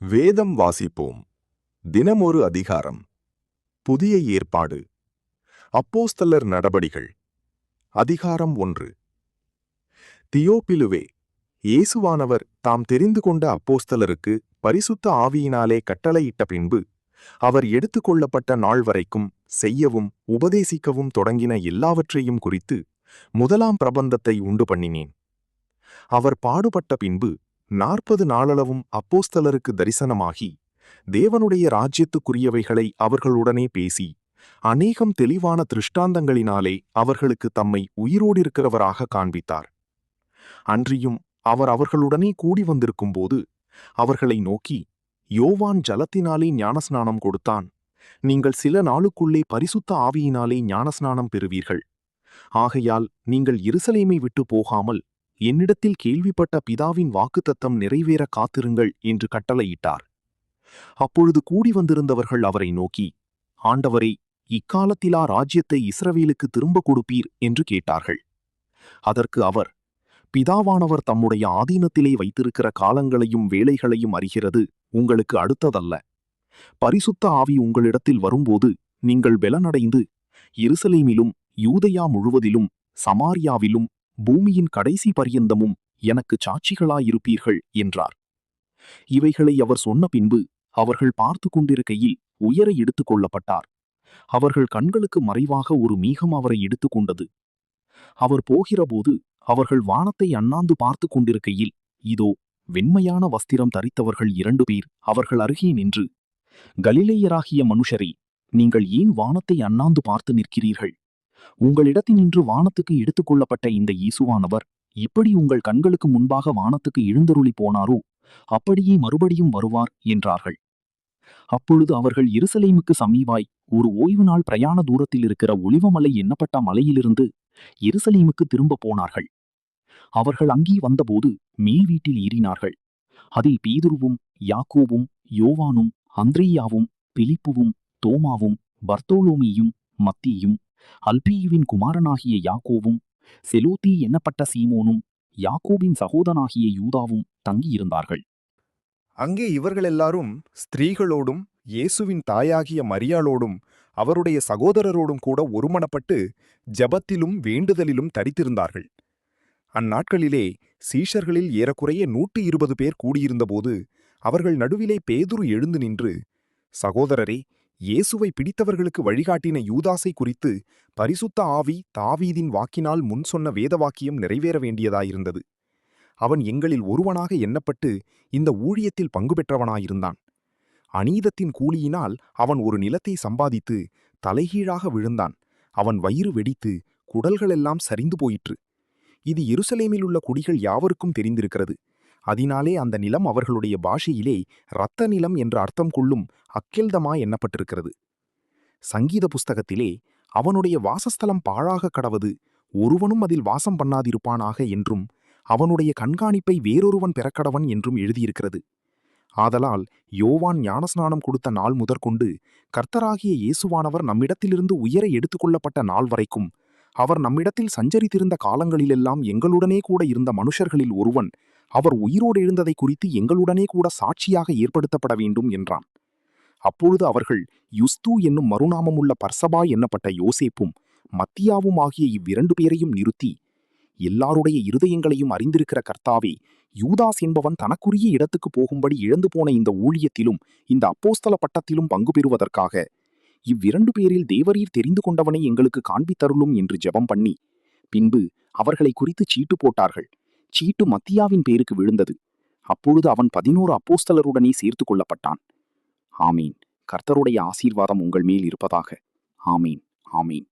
வேதம் வாசிப்போம். தினமொரு அதிகாரம். புதிய ஏற்பாடு. அப்போஸ்தலர் நடபடிகள். அதிகாரம் 1. தியோப்பிலுவே, இயேசுவானவர் தாம் தெரிந்து கொண்ட அப்போஸ்தலருக்கு பரிசுத்த ஆவியினாலே கட்டளையிட்ட பின்பு அவர் எடுத்துக்கொள்ளப்பட்ட நாள் வரைக்கும் செய்யவும் உபதேசிக்கவும் தொடங்கின எல்லாவற்றையும் குறித்து முதலாம் பிரபந்தத்தை உண்டு பண்ணினேன். அவர் பாடுபட்ட பின்பு 40 நாளளவும் அப்போஸ்தலருக்கு தரிசனமாகி தேவனுடைய ராஜ்யத்துக்குரியவைகளை அவர்களுடனே பேசி அநேகம் தெளிவான திருஷ்டாந்தங்களினாலே அவர்களுக்கு தம்மை உயிரோடிருக்கிறவராக காண்பித்தார். அன்றியும் அவர் அவர்களுடனே கூடி வந்திருக்கும்போது அவர்களை நோக்கி, யோவான் ஜலத்தினாலே ஞானஸ்நானம் கொடுத்தான். நீங்கள் சில நாளுக்குள்ளே பரிசுத்த ஆவியினாலே ஞானஸ்நானம் பெறுவீர்கள். ஆகையால் நீங்கள் எருசலேமை விட்டு போகாமல் என்னிடத்தில் கேள்விப்பட்ட பிதாவின் வாக்குத்தத்தம் நிறைவேற காத்திருங்கள் என்று கட்டளையிட்டார். அப்பொழுது கூடி வந்திருந்தவர்கள் அவரை நோக்கி, ஆண்டவரே, இக்காலத்திலா ராஜ்யத்தை இஸ்ரவேலுக்கு திரும்ப கொடுப்பீர் என்று கேட்டார்கள். அதற்கு அவர், பிதாவானவர் தம்முடைய ஆதீனத்திலே வைத்திருக்கிற காலங்களையும் வேளைகளையும் அறிகிறது உங்களுக்கு அடுத்ததல்ல. பரிசுத்த ஆவி உங்களிடத்தில் வரும்போது நீங்கள் பெலனடைந்து எருசலேமிலும் யூதேயா முழுவதிலும் சமாரியாவிலும் பூமியின் கடைசி பரியந்தமும் எனக்கு சாட்சிகளாயிருப்பீர்கள் என்றார். இவைகளை அவர் சொன்ன பின்பு அவர்கள் பார்த்து கொண்டிருக்கையில் உயர எடுத்துக் கொள்ளப்பட்டார். அவர்கள் கண்களுக்கு மறைவாக ஒரு மேகம் அவரை எடுத்துக்கொண்டது. அவர் போகிறபோது அவர்கள் வானத்தை அண்ணாந்து பார்த்து கொண்டிருக்கையில் இதோ வெண்மையான வஸ்திரம் தரித்தவர்கள் 2 பேர் அவர்கள் அருகே நின்று, கலிலேயராகிய மனுஷரே, நீங்கள் ஏன் வானத்தை அண்ணாந்து பார்த்து நிற்கிறீர்கள்? உங்களிடத்தினின்று வானத்துக்கு எடுத்துக்கொள்ளப்பட்ட இந்த இயேசுவானவர் எப்படி உங்கள் கண்களுக்கு முன்பாக வானத்துக்கு எழுந்தருளி போனாரோ அப்படியே மறுபடியும் வருவார் என்றார்கள். அப்பொழுது அவர்கள் எருசலேமுக்கு சமீபாய் ஒரு ஓய்வு நாள் பிரயாண தூரத்தில் இருக்கிற ஒலிவமலை எண்ணப்பட்ட மலையிலிருந்து எருசலேமுக்கு திரும்ப போனார்கள். அவர்கள் அங்கே வந்தபோது மேல் வீட்டில் ஏறினார்கள். அதில் பேதுருவும் யாக்கோபும் யோவானும் அந்திரேயாவும் பிலிப்புவும் தோமாவும் பர்த்தோலோமியும் மத்தியும் அல்பேயுவின் குமாரனாகிய யாக்கோவும் செலோத்தி எண்ணப்பட்ட சீமோனும் யாக்கோபின் சகோதரனாகிய யூதாவும் தங்கியிருந்தார்கள். அங்கே இவர்கள் எல்லாரும் ஸ்திரீகளோடும் இயேசுவின் தாயாகிய மரியாளோடும் அவருடைய சகோதரரோடும் கூட ஒருமனப்பட்டு ஜெபத்திலும் வேண்டுதலிலும் தரித்திருந்தார்கள். அந்நாட்களிலே சீஷர்களில் ஏறக்குறைய 120 பேர் கூடியிருந்தபோது அவர்கள் நடுவிலே பேதுரு எழுந்து நின்று, சகோதரரே, இயேசுவை பிடித்தவர்களுக்கு வழிகாட்டின யூதாசை குறித்து பரிசுத்த ஆவி தாவீதின் வாக்கினால் முன் சொன்ன வேதவாக்கியம் நிறைவேற வேண்டியதாயிருந்தது. அவன் எங்களில் ஒருவனாக எண்ணப்பட்டு இந்த ஊழியத்தில் பங்கு பெற்றவனாயிருந்தான். அநீதத்தின் கூலியினால் அவன் ஒரு நிலத்தை சம்பாதித்து தலைகீழாக விழுந்தான். அவன் வயிறு வெடித்து குடல்களெல்லாம் சரிந்து போயிற்று. இது எருசலேமில் உள்ள குடிகள் யாவருக்கும் தெரிந்திருக்கிறது. அதனாலே அந்த நிலம் அவர்களுடைய பாஷையிலே இரத்த நிலம் என்று அர்த்தம் கொள்ளும் அக்கெல்தமா எண்ணப்பட்டிருக்கிறது. சங்கீத புஸ்தகத்திலே அவனுடைய வாசஸ்தலம் பாழாக கடவது, ஒருவனும் அதில் வாசம் பண்ணாதிருப்பானாக என்றும் அவனுடைய கண்காணிப்பை வேறொருவன் பெறக்கடவன் என்றும் எழுதியிருக்கிறது. ஆதலால் யோவான் ஞானஸ்நானம் கொடுத்த நாள் முதற்கொண்டு கர்த்தராகிய இயேசுவானவர் நம்மிடத்திலிருந்து உயர எடுத்துக்கொள்ளப்பட்ட நாள் வரைக்கும் அவர் நம்மிடத்தில் சஞ்சரித்திருந்த காலங்களிலெல்லாம் எங்களுடனே கூட இருந்த மனுஷர்களில் ஒருவன் அவர் உயிரோடு எழுந்ததை குறித்து எங்களுடனே கூட சாட்சியாக ஏற்படுத்தப்பட வேண்டும் என்றான். அப்பொழுது அவர்கள் யுஸ்து என்னும் மறுநாமமுள்ள பர்சபா எண்ணப்பட்ட யோசேப்பும் மத்தியாவும் ஆகிய இவ்விரண்டு பேரையும் நிறுத்தி, எல்லாருடைய இருதயங்களையும் அறிந்திருக்கிற கர்த்தாவே, யூதாஸ் என்பவன் தனக்குரிய இடத்துக்கு போகும்படி இழந்து போன இந்த ஊழியத்திலும் இந்த அப்போஸ்தல பட்டத்திலும் பங்கு பெறுவதற்காக இவ்விரண்டு பேரில் தேவரீர் தெரிந்து கொண்டவனை எங்களுக்கு காண்பித்தருளும் என்று ஜெபம் பண்ணி, பின்பு அவர்களை குறித்து சீட்டு போட்டார்கள். சீட்டு மத்தியாவின் பேருக்கு விழுந்தது. அப்பொழுது அவன் 11 அப்போஸ்தலருடனே சேர்த்து கொள்ளப்பட்டான். ஆமீன். கர்த்தருடைய ஆசீர்வாதம் உங்கள் மேல் இருப்பதாக. ஆமீன், ஆமீன்.